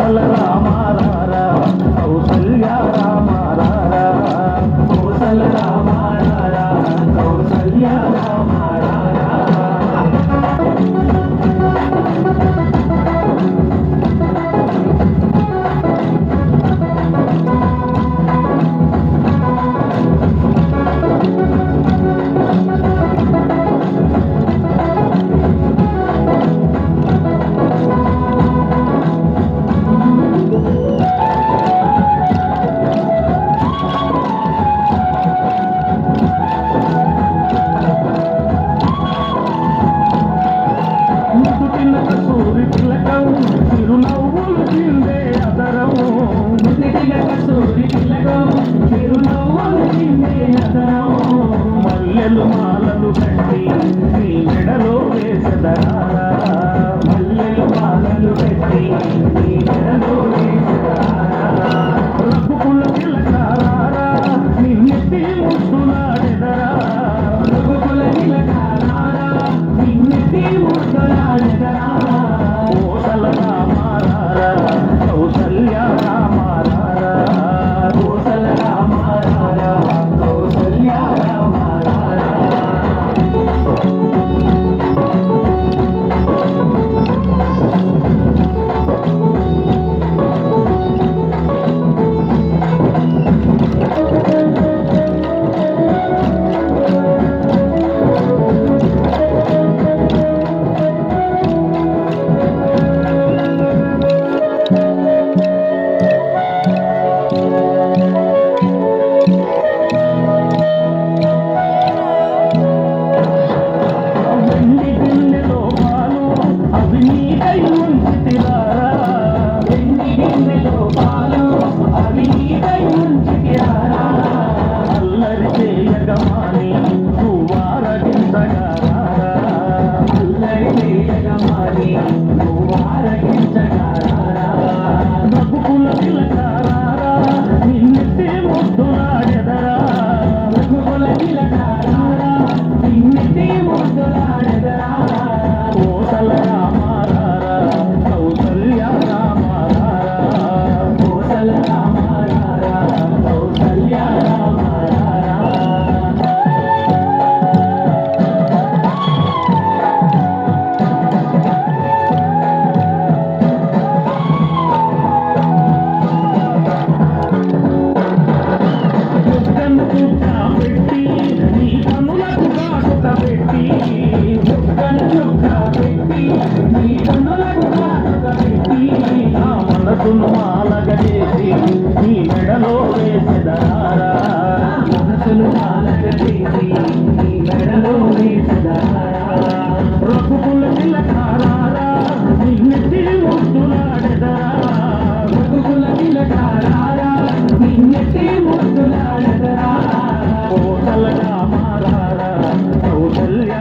కోసల రామారారా కౌసల్య రామారారా కోసల రామారారా కౌసల్య రామారారా చిరునవ్వులు చిందే అదరం కస్తూరి తిలకం చిరునవ్వులు చిందే అదరం మల్లెలు మాలలు కట్టి నీ మెడలో వేసదరారా మల్లెలు మాలలు కట్టి నీ మెడలో వేసదరారా రఘుకుల తిలకారారా నిన్నెత్తి ముద్దులాడెదరా రఘుకుల తిలకారారా నిన్నెత్తి ముద్దులాడెదరా కోసల రామారారా కౌసల్య రామారారా కోసల రామారారా కౌసల్య రామారారా అల్లరి చేయగమాని నువ్వారగించగారా అల్లరి చేయగమాని నువ్వారగించగారా రఘుకుల తిలకారారా నిన్నెత్తి ముద్దులాడెదరా రఘుకుల తిలకారారా నిన్నెత్తి ముద్దులాడెదరా కోసల రామారారా కౌసల్య రామారారా కోసల రామారారా కౌసల్య రామారారా పెట్టి నీ కనులకు కాటుక పెట్టి పెట్టి నీ కనులకు కాటుక పెట్టి నా మనసును మాలగేసి నీ మెడలో వేసెదరారా మనసును మాలగేసి నీ మెడలో వేసెదరారా రఘుకుల తిలకారారా నిన్నెత్తి ముద్దులాడెదరా రఘుకుల తిలకారారా నిన్నెత్తి ముద్దులాడెదరా కోసల రామారారా కౌసల్య